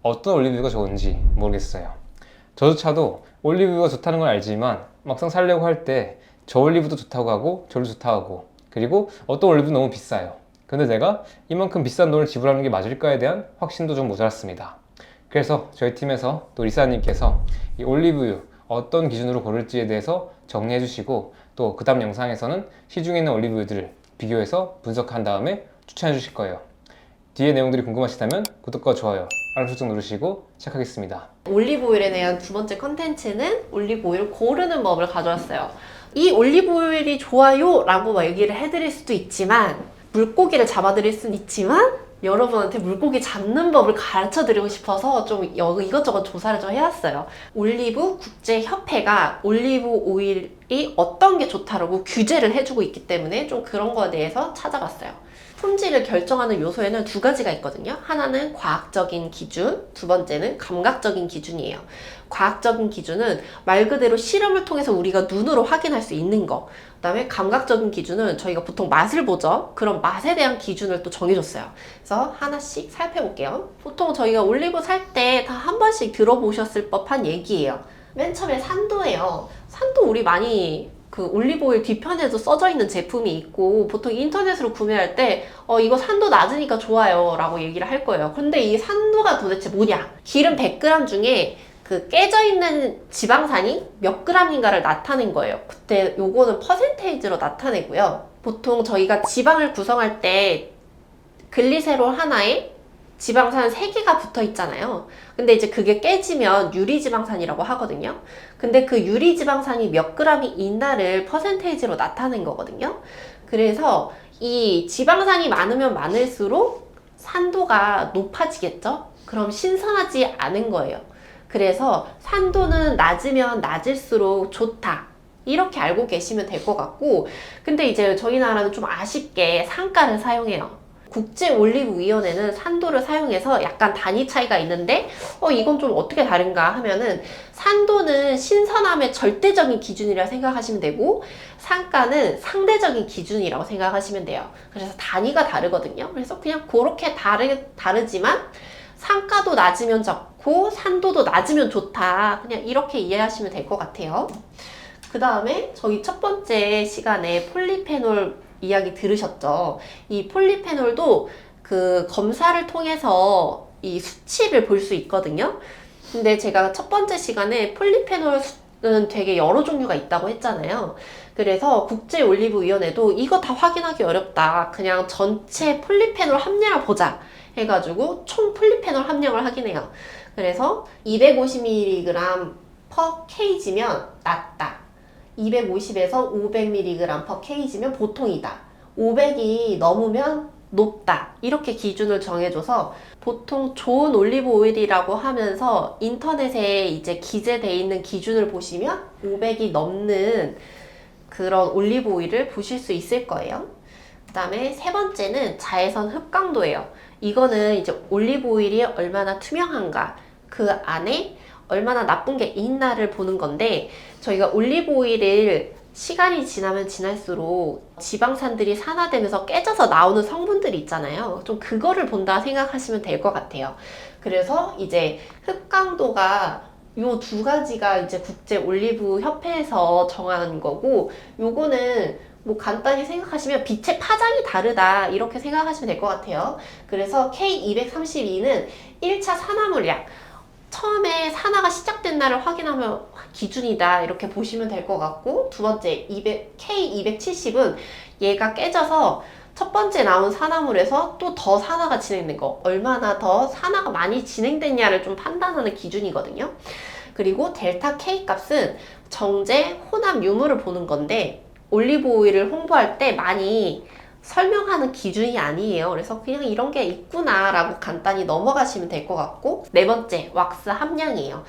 어떤 올리브유가 좋은지 모르겠어요. 저조차도 올리브유가 좋다는 걸 알지만 막상 살려고 할 때 저 올리브도 좋다고 하고 저를 좋다고 하고, 그리고 어떤 올리브는 너무 비싸요. 근데 내가 이만큼 비싼 돈을 지불하는 게 맞을까에 대한 확신도 좀 모자랐습니다. 그래서 저희 팀에서 또 리사님께서 이 올리브유 어떤 기준으로 고를지에 대해서 정리해 주시고, 또 그 다음 영상에서는 시중에 있는 올리브유들을 비교해서 분석한 다음에 추천해 주실 거예요. 뒤에 내용들이 궁금하시다면 구독과 좋아요, 알람 설정 누르시고 시작하겠습니다. 올리브오일에 대한 두 번째 컨텐츠는 올리브오일 고르는 법을 가져왔어요. 이 올리브오일이 좋아요 라고 막 얘기를 해드릴 수도 있지만, 물고기를 잡아드릴 수는 있지만, 여러분한테 물고기 잡는 법을 가르쳐 드리고 싶어서 좀 이것저것 조사를 좀 해왔어요. 올리브 국제협회가 올리브 오일이 어떤 게 좋다라고 규제를 해주고 있기 때문에 좀 그런 거에 대해서 찾아봤어요. 품질을 결정하는 요소에는 두 가지가 있거든요. 하나는 과학적인 기준, 두 번째는 감각적인 기준이에요. 과학적인 기준은 말 그대로 실험을 통해서 우리가 눈으로 확인할 수 있는 거. 그 다음에 감각적인 기준은 저희가 보통 맛을 보죠. 그런 맛에 대한 기준을 또 정해줬어요. 그래서 하나씩 살펴볼게요. 보통 저희가 올리브 살 때 다 한 번씩 들어보셨을 법한 얘기예요. 맨 처음에 산도예요. 산도 우리 많이 그 올리브오일 뒤편에도 써져 있는 제품이 있고, 보통 인터넷으로 구매할 때 이거 산도 낮으니까 좋아요 라고 얘기를 할 거예요. 근데 이 산도가 도대체 뭐냐? 기름 100g 중에 그 깨져 있는 지방산이 몇 g인가를 나타낸 거예요. 그때 요거는 퍼센테이지로 나타내고요. 보통 저희가 지방을 구성할 때 글리세롤 하나에 지방산 3개가 붙어 있잖아요. 근데 이제 그게 깨지면 유리지방산이라고 하거든요. 근데 그 유리지방산이 몇 g이 있나를 퍼센테이지로 나타낸 거거든요. 그래서 이 지방산이 많으면 많을수록 산도가 높아지겠죠? 그럼 신선하지 않은 거예요. 그래서 산도는 낮으면 낮을수록 좋다, 이렇게 알고 계시면 될 것 같고, 근데 이제 저희 나라는 좀 아쉽게 상가를 사용해요. 국제올리브위원회는 산도를 사용해서 약간 단위 차이가 있는데 이건 좀 어떻게 다른가 하면은, 산도는 신선함의 절대적인 기준이라 생각하시면 되고, 상가는 상대적인 기준이라고 생각하시면 돼요. 그래서 단위가 다르거든요. 그래서 그냥 그렇게 다르지만 상가도 낮으면 좋고 산도도 낮으면 좋다, 그냥 이렇게 이해하시면 될 것 같아요. 그 다음에 저희 첫 번째 시간에 폴리페놀 이야기 들으셨죠? 이 폴리페놀도 그 검사를 통해서 이 수치를 볼 수 있거든요. 근데 제가 첫 번째 시간에 폴리페놀은 되게 여러 종류가 있다고 했잖아요. 그래서 국제올리브위원회도 이거 다 확인하기 어렵다, 그냥 전체 폴리페놀 함량을 보자 해가지고 총 폴리페놀 함량을 확인해요. 그래서 250mg per kg면 낮다, 250에서 500mg per kg면 보통이다, 500이 넘으면 높다, 이렇게 기준을 정해줘서 보통 좋은 올리브 오일이라고 하면서 인터넷에 이제 기재되어 있는 기준을 보시면 500이 넘는 그런 올리브 오일을 보실 수 있을 거예요. 그 다음에 세 번째는 자외선 흡강도예요. 이거는 이제 올리브 오일이 얼마나 투명한가, 그 안에 얼마나 나쁜 게 있나를 보는 건데, 저희가 올리브 오일을 시간이 지나면 지날수록 지방산들이 산화되면서 깨져서 나오는 성분들이 있잖아요. 좀 그거를 본다 생각하시면 될 것 같아요. 그래서 이제 흡강도가 요 두 가지가 이제 국제 올리브 협회에서 정하는 거고, 요거는 뭐 간단히 생각하시면 빛의 파장이 다르다, 이렇게 생각하시면 될 것 같아요. 그래서 K232는 1차 산화물량, 처음에 산화가 시작된 날을 확인하면 기준이다, 이렇게 보시면 될 것 같고, 두 번째 K270은 얘가 깨져서 첫 번째 나온 산화물에서 또 더 산화가 진행된 거, 얼마나 더 산화가 많이 진행됐냐를 좀 판단하는 기준이거든요. 그리고 델타 K 값은 정제 혼합 유무를 보는 건데, 올리브 오일을 홍보할 때 많이 설명하는 기준이 아니에요. 그래서 그냥 이런 게 있구나 라고 간단히 넘어가시면 될 것 같고, 네 번째 왁스 함량이에요.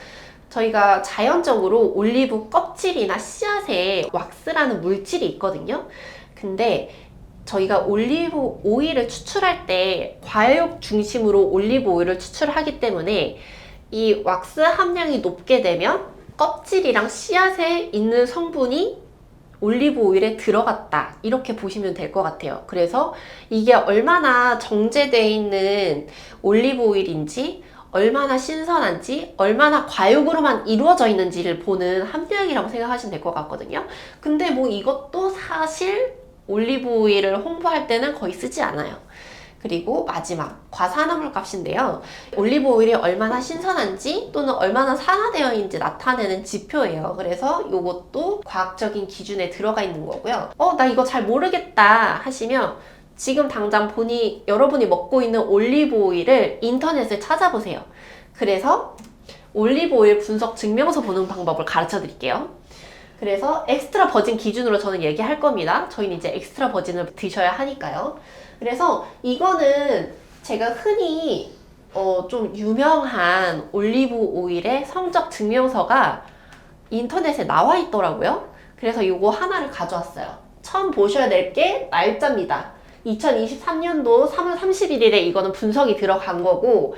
저희가 자연적으로 올리브 껍질이나 씨앗에 왁스라는 물질이 있거든요. 근데 저희가 올리브 오일을 추출할 때 과육 중심으로 올리브 오일을 추출하기 때문에 이 왁스 함량이 높게 되면 껍질이랑 씨앗에 있는 성분이 올리브 오일에 들어갔다, 이렇게 보시면 될 것 같아요. 그래서 이게 얼마나 정제되어 있는 올리브 오일인지, 얼마나 신선한지, 얼마나 과육으로만 이루어져 있는지를 보는 함량이라고 생각하시면 될 것 같거든요. 근데 뭐 이것도 사실 올리브 오일을 홍보할 때는 거의 쓰지 않아요. 그리고 마지막 과산화물 값인데요. 올리브 오일이 얼마나 신선한지 또는 얼마나 산화되어 있는지 나타내는 지표예요. 그래서 이것도 과학적인 기준에 들어가 있는 거고요. 나 이거 잘 모르겠다 하시면 지금 당장 여러분이 먹고 있는 올리브 오일을 인터넷에 찾아보세요. 그래서 올리브 오일 분석 증명서 보는 방법을 가르쳐 드릴게요. 그래서 엑스트라 버진 기준으로 저는 얘기할 겁니다. 저희는 이제 엑스트라 버진을 드셔야 하니까요. 그래서 이거는 제가 흔히 좀 유명한 올리브 오일의 성적 증명서가 인터넷에 나와 있더라고요. 그래서 이거 하나를 가져왔어요. 처음 보셔야 될 게 날짜입니다. 2023년도 3월 31일에 이거는 분석이 들어간 거고,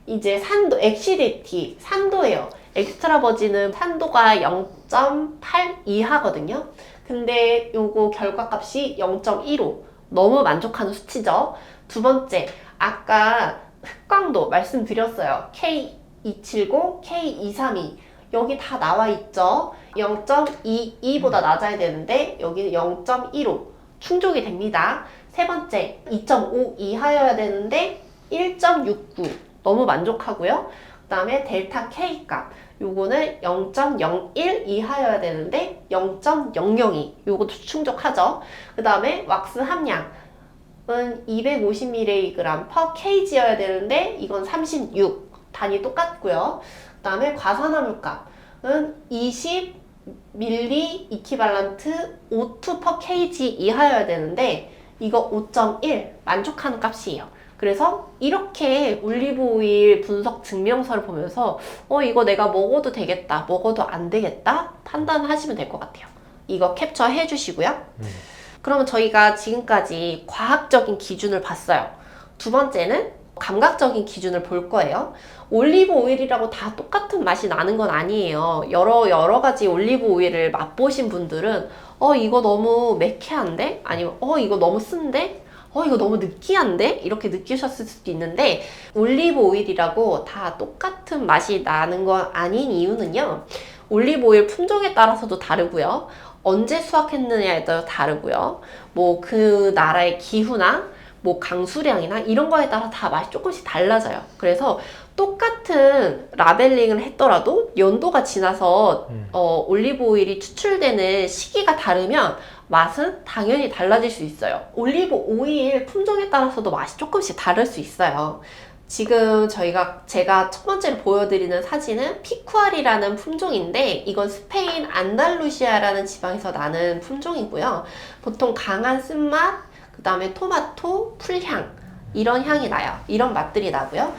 이제 산도, 엑시디티, 산도예요. 엑스트라 버진은 산도가 0.8 이하거든요. 근데 요거 결과값이 0.15. 너무 만족하는 수치죠. 두 번째, 아까 흑광도 말씀드렸어요. K270, K232. 여기 다 나와 있죠. 0.22보다 낮아야 되는데 여기는 0.15. 충족이 됩니다. 세 번째, 2.5 이하여야 되는데 1.69. 너무 만족하고요. 그 다음에 델타 K 값. 요거는 0.01 이하여야 되는데 0.002. 요것도 충족하죠. 그 다음에 왁스 함량은 250mg per kg여야 되는데 이건 36. 단위 똑같고요. 그 다음에 과산화물 값은 20ml 이퀴발런트 O2 per kg 이하여야 되는데 이거 5.1 만족하는 값이에요. 그래서 이렇게 올리브 오일 분석 증명서를 보면서 이거 내가 먹어도 되겠다, 먹어도 안 되겠다 판단하시면 될 것 같아요. 이거 캡처해 주시고요. 그러면 저희가 지금까지 과학적인 기준을 봤어요. 두 번째는 감각적인 기준을 볼 거예요. 올리브 오일이라고 다 똑같은 맛이 나는 건 아니에요. 여러 가지 올리브 오일을 맛보신 분들은 이거 너무 매캐한데? 아니면 이거 너무 쓴데? 이거 너무 느끼한데? 이렇게 느끼셨을 수도 있는데 올리브 오일이라고 다 똑같은 맛이 나는 건 아닌 이유는요. 올리브 오일 품종에 따라서도 다르고요. 언제 수확했느냐에 따라 다르고요. 뭐 그 나라의 기후나 뭐 강수량이나 이런 거에 따라 다 맛이 조금씩 달라져요. 그래서 똑같은 라벨링을 했더라도 연도가 지나서 올리브 오일이 추출되는 시기가 다르면 맛은 당연히 달라질 수 있어요. 올리브 오일 품종에 따라서도 맛이 조금씩 다를 수 있어요. 지금 제가 첫 번째로 보여드리는 사진은 피쿠알이라는 품종인데 이건 스페인 안달루시아라는 지방에서 나는 품종이고요. 보통 강한 쓴맛, 그 다음에 토마토, 풀향 이런 향이 나요. 이런 맛들이 나고요.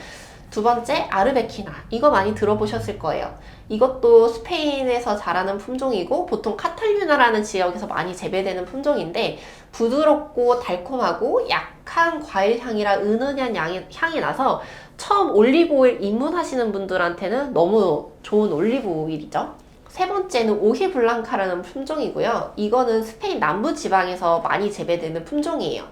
두 번째 아르베키나, 이거 많이 들어보셨을 거예요. 이것도 스페인에서 자라는 품종이고 보통 카탈루냐라는 지역에서 많이 재배되는 품종인데 부드럽고 달콤하고 약한 과일 향이라 은은한 향이 나서 처음 올리브 오일 입문하시는 분들한테는 너무 좋은 올리브 오일이죠. 세 번째는 오히블랑카라는 품종이고요. 이거는 스페인 남부 지방에서 많이 재배되는 품종이에요.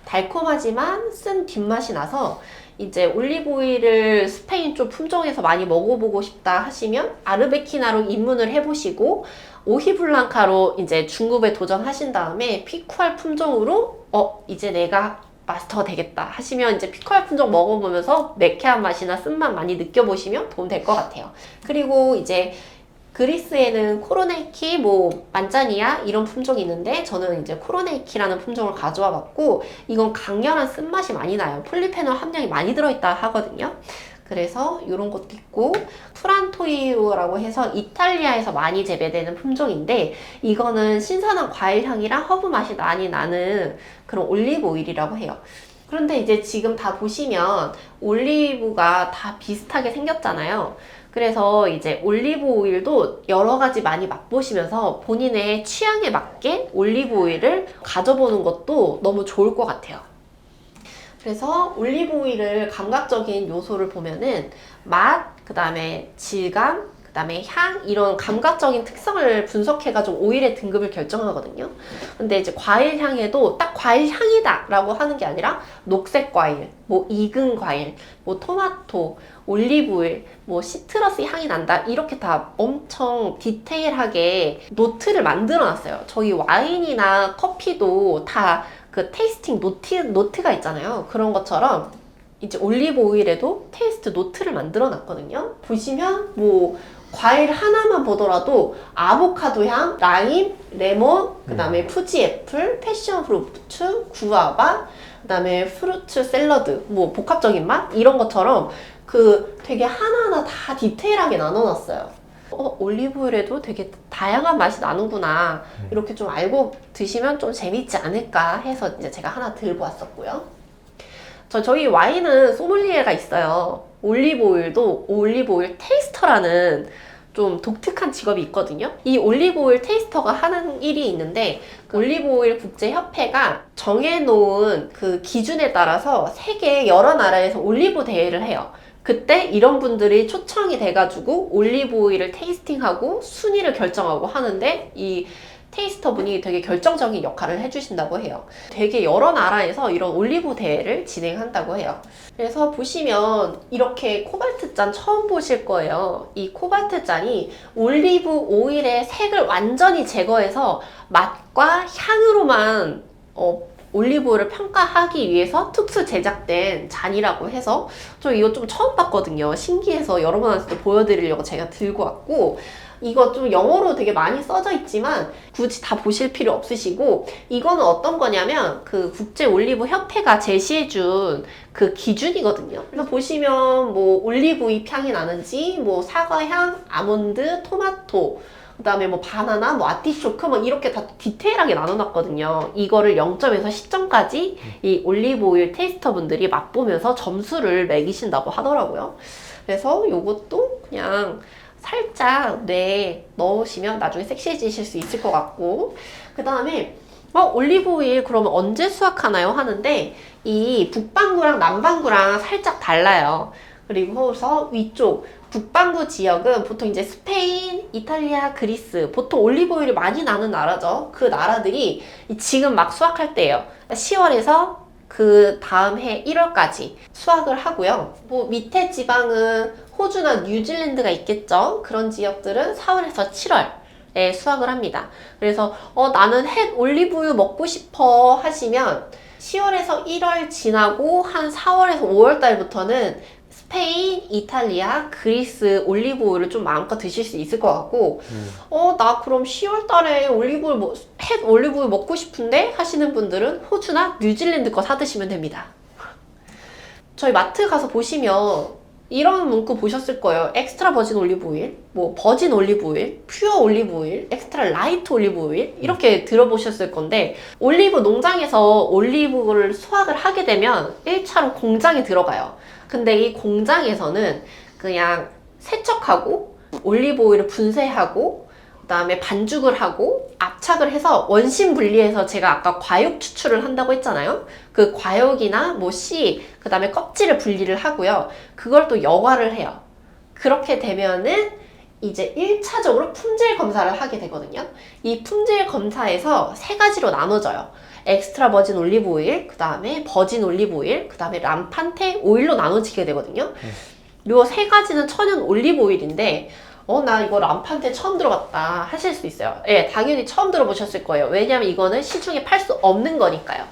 달콤하지만 쓴 뒷맛이 나서 이제 올리브 오일을 스페인 쪽 품종에서 많이 먹어보고 싶다 하시면 아르베키나로 입문을 해보시고 오히블랑카로 이제 중급에 도전하신 다음에 피쿠알 품종으로 이제 내가 마스터가 되겠다 하시면 이제 피쿠알 품종 먹어보면서 매캐한 맛이나 쓴맛 많이 느껴보시면 도움 될 것 같아요. 그리고 이제 그리스에는 코로네이키, 만자니아 이런 품종이 있는데 저는 이제 코로네이키라는 품종을 가져와 봤고 이건 강렬한 쓴맛이 많이 나요. 폴리페놀 함량이 많이 들어있다 하거든요. 그래서 이런 것도 있고 프란토이로라고 해서 이탈리아에서 많이 재배되는 품종인데 이거는 신선한 과일 향이랑 허브 맛이 많이 나는 그런 올리브 오일이라고 해요. 그런데 이제 지금 다 보시면 올리브가 다 비슷하게 생겼잖아요. 그래서 이제 올리브 오일도 여러 가지 많이 맛보시면서 본인의 취향에 맞게 올리브 오일을 가져보는 것도 너무 좋을 것 같아요. 그래서 올리브 오일을 감각적인 요소를 보면은 맛, 그 다음에 질감, 그 다음에 향 이런 감각적인 특성을 분석해가지고 오일의 등급을 결정하거든요. 근데 이제 과일 향에도 딱 과일 향이다 라고 하는 게 아니라 녹색 과일, 익은 과일, 토마토, 올리브오일, 뭐 시트러스 향이 난다 이렇게 다 엄청 디테일하게 노트를 만들어 놨어요. 저희 와인이나 커피도 다 그 테이스팅 노트가 있잖아요. 그런 것처럼 이제 올리브 오일에도 테이스트 노트를 만들어 놨거든요. 보시면 뭐 과일 하나만 보더라도 아보카도 향, 라임, 레몬, 그 다음에 푸지 애플, 패션 프루트, 구아바, 그 다음에 프루트 샐러드, 뭐 복합적인 맛 이런 것처럼 그 되게 하나하나 다 디테일하게 나눠놨어요. 올리브오일에도 되게 다양한 맛이 나는구나 이렇게 좀 알고 드시면 좀 재밌지 않을까 해서 이제 제가 하나 들고 왔었고요. 저희 와인은 소믈리에가 있어요. 올리브오일도 올리브오일 테이스터라는 좀 독특한 직업이 있거든요. 이 올리브오일 테이스터가 하는 일이 있는데 올리브오일 국제협회가 정해놓은 그 기준에 따라서 세계 여러 나라에서 올리브 대회를 해요. 그때 이런 분들이 초청이 돼가지고 올리브 오일을 테이스팅하고 순위를 결정하고 하는데 이 테이스터 분이 되게 결정적인 역할을 해주신다고 해요. 되게 여러 나라에서 이런 올리브 대회를 진행한다고 해요. 그래서 보시면 이렇게 코발트 잔 처음 보실 거예요. 이 코발트 잔이 올리브 오일의 색을 완전히 제거해서 맛과 향으로만 올리브오일을 평가하기 위해서 특수 제작된 잔이라고 해서 저 이거 좀 처음 봤거든요. 신기해서 여러분한테도 보여드리려고 제가 들고 왔고 이거 좀 영어로 되게 많이 써져 있지만 굳이 다 보실 필요 없으시고 이거는 어떤 거냐면 그 국제 올리브 협회가 제시해준 그 기준이거든요. 그래서 보시면 뭐 올리브잎 향이 나는지 뭐 사과향, 아몬드, 토마토 그 다음에 뭐 바나나, 뭐 아티초크 뭐 이렇게 다 디테일하게 나눠놨거든요. 이거를 0점에서 10점까지 이 올리브 오일 테이스터 분들이 맛보면서 점수를 매기신다고 하더라고요. 그래서 요것도 그냥 살짝 뇌에 넣으시면 나중에 섹시해지실 수 있을 것 같고 그 다음에 올리브 오일 그러면 언제 수확하나요? 하는데 이 북반구랑 남반구랑 살짝 달라요. 그리고서 위쪽 북반구 지역은 보통 이제 스페인, 이탈리아, 그리스 보통 올리브 오일이 많이 나는 나라죠. 그 나라들이 지금 막 수확할 때예요. 10월에서 그 다음 해 1월까지 수확을 하고요. 뭐 밑에 지방은 호주나 뉴질랜드가 있겠죠. 그런 지역들은 4월에서 7월에 수확을 합니다. 그래서 나는 햇 올리브유 먹고 싶어 하시면 10월에서 1월 지나고 한 4월에서 5월 달부터는 스페인, 이탈리아, 그리스 올리브 오일을 좀 마음껏 드실 수 있을 것 같고 나 그럼 10월 달에 햇 올리브 오일 먹고 싶은데 하시는 분들은 호주나 뉴질랜드 거 사 드시면 됩니다. 저희 마트 가서 보시면 이런 문구 보셨을 거예요. 엑스트라 버진 올리브 오일, 뭐 버진 올리브 오일, 퓨어 올리브 오일, 엑스트라 라이트 올리브 오일 이렇게 들어보셨을 건데 올리브 농장에서 올리브를 수확을 하게 되면 1차로 공장에 들어가요. 근데 이 공장에서는 그냥 세척하고 올리브 오일을 분쇄하고 그 다음에 반죽을 하고 압착을 해서 원심 분리해서 제가 아까 과육 추출을 한다고 했잖아요. 그 과육이나 뭐 씨, 그 다음에 껍질을 분리를 하고요. 그걸 또 여과를 해요. 그렇게 되면은 이제 1차적으로 품질 검사를 하게 되거든요. 이 품질 검사에서 세 가지로 나눠져요. 엑스트라 버진 올리브 오일, 그 다음에 버진 올리브 오일, 그 다음에 람판테 오일로 나눠지게 되거든요. 요 세 가지는 천연 올리브 오일인데 나 이거 람판테 처음 들어봤다 하실 수 있어요. 예, 당연히 처음 들어보셨을 거예요. 왜냐면 이거는 시중에 팔 수 없는 거니까요.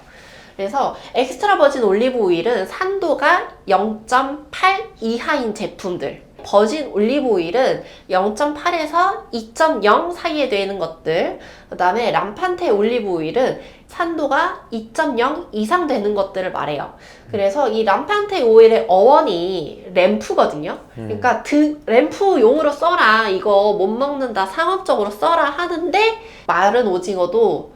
그래서 엑스트라 버진 올리브 오일은 산도가 0.8 이하인 제품들, 버진 올리브 오일은 0.8에서 2.0 사이에 되는 것들, 그 다음에 람판테 올리브 오일은 산도가 2.0 이상 되는 것들을 말해요. 그래서 이 람판테 오일의 어원이 램프거든요. 그러니까 램프용으로 써라, 이거 못 먹는다, 상업적으로 써라 하는데 마른 오징어도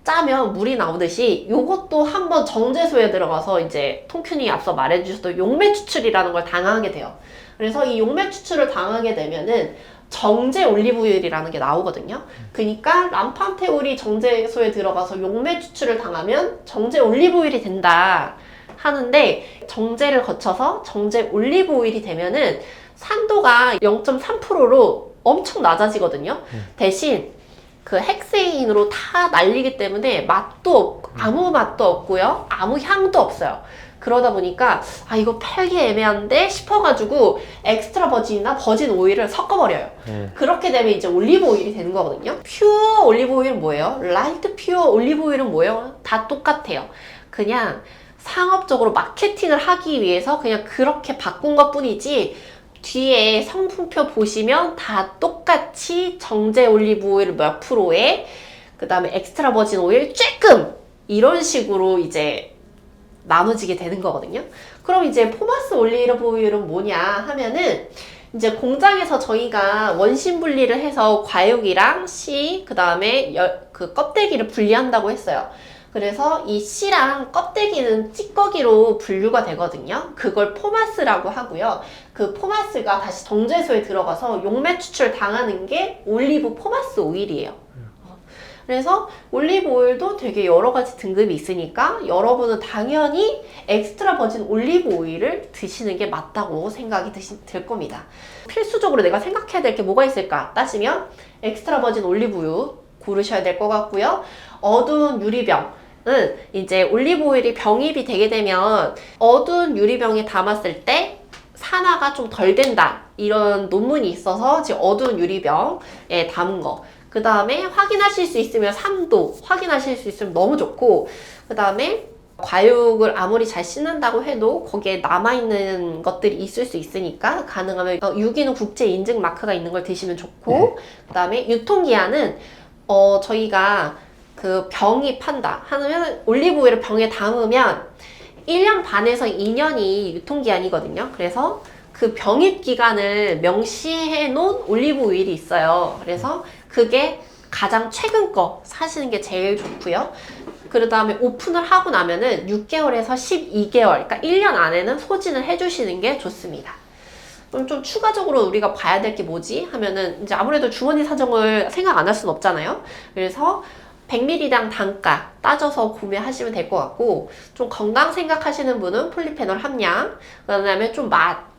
짜면 물이 나오듯이 요것도 한번 정제소에 들어가서 이제 통큐님이 앞서 말해주셨던 용매 추출이라는 걸 당하게 돼요. 그래서 이 용매 추출을 당하게 되면은 정제 올리브유일이라는 게 나오거든요. 그러니까 람판테 오일이 정제소에 들어가서 용매 추출을 당하면 정제 올리브유일이 된다 하는데 정제를 거쳐서 정제 올리브유일이 되면은 산도가 0.3%로 엄청 낮아지거든요. 대신 그 헥세인으로 다 날리기 때문에 맛도 아무 맛도 없고요. 아무 향도 없어요. 그러다 보니까 아 이거 팔기 애매한데 싶어가지고 엑스트라 버진이나 버진 오일을 섞어버려요. 그렇게 되면 이제 올리브 오일이 되는 거거든요. 퓨어 올리브 오일은 뭐예요? 라이트 퓨어 올리브 오일은 뭐예요? 다 똑같아요. 그냥 상업적으로 마케팅을 하기 위해서 그냥 그렇게 바꾼 것 뿐이지 뒤에 성분표 보시면 다 똑같이 정제 올리브 오일 몇 프로에 그 다음에 엑스트라 버진 오일 쬐끔 이런 식으로 이제 나눠지게 되는 거거든요. 그럼 이제 포마스 올리브 오일은 뭐냐 하면은 이제 공장에서 저희가 원심 분리를 해서 과육이랑 씨, 그 다음에 그 껍데기를 분리한다고 했어요. 그래서 이 씨랑 껍데기는 찌꺼기로 분류가 되거든요. 그걸 포마스라고 하고요. 그 포마스가 다시 정제소에 들어가서 용매 추출 당하는 게 올리브 포마스 오일이에요. 그래서 올리브 오일도 되게 여러 가지 등급이 있으니까 여러분은 당연히 엑스트라 버진 올리브 오일을 드시는 게 맞다고 생각이 들 겁니다. 필수적으로 내가 생각해야 될 게 뭐가 있을까 따지면 엑스트라 버진 올리브 오일 고르셔야 될 것 같고요. 어두운 유리병은 이제 올리브 오일이 병입이 되게 되면 어두운 유리병에 담았을 때 산화가 좀 덜 된다 이런 논문이 있어서 지금 어두운 유리병에 담은 거. 그 다음에 확인하실 수 있으면 3도 확인하실 수 있으면 너무 좋고, 그 다음에 과육을 아무리 잘 씻는다고 해도 거기에 남아있는 것들이 있을 수 있으니까 가능하면 유기농 국제 인증 마크가 있는 걸 드시면 좋고, 그 다음에 유통기한은 저희가 그 병이 판다 하면 올리브 오일을 병에 담으면 1년 반에서 2년이 유통기한이거든요. 그래서 그 병입 기간을 명시해 놓은 올리브 오일이 있어요. 그래서 그게 가장 최근 거 사시는 게 제일 좋고요. 그 다음에 오픈을 하고 나면은 6개월에서 12개월, 그러니까 1년 안에는 소진을 해주시는 게 좋습니다. 그럼 좀 추가적으로 우리가 봐야 될 게 뭐지? 하면은 이제 아무래도 주머니 사정을 생각 안 할 수는 없잖아요. 그래서 100ml당 단가 따져서 구매하시면 될 것 같고, 좀 건강 생각하시는 분은 폴리페놀 함량, 그 다음에 좀 맛,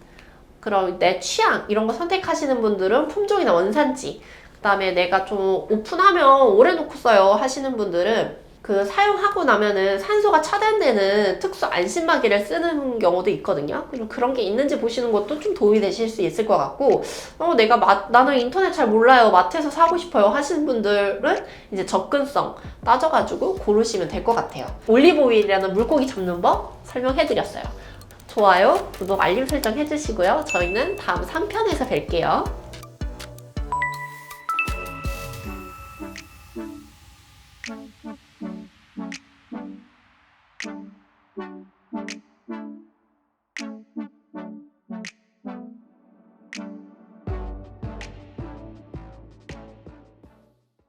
그럼 내 취향 이런 거 선택하시는 분들은 품종이나 원산지, 그 다음에 내가 좀 오픈하면 오래 놓고 써요 하시는 분들은 그 사용하고 나면은 산소가 차단되는 특수 안심막이를 쓰는 경우도 있거든요. 그런 게 있는지 보시는 것도 좀 도움이 되실 수 있을 것 같고, 나는 인터넷 잘 몰라요, 마트에서 사고 싶어요 하시는 분들은 이제 접근성 따져가지고 고르시면 될 것 같아요. 올리브 오일이라는 물고기 잡는 법 설명해드렸어요. 좋아요, 구독, 알림 설정 해주시고요. 저희는 다음 3편에서 뵐게요.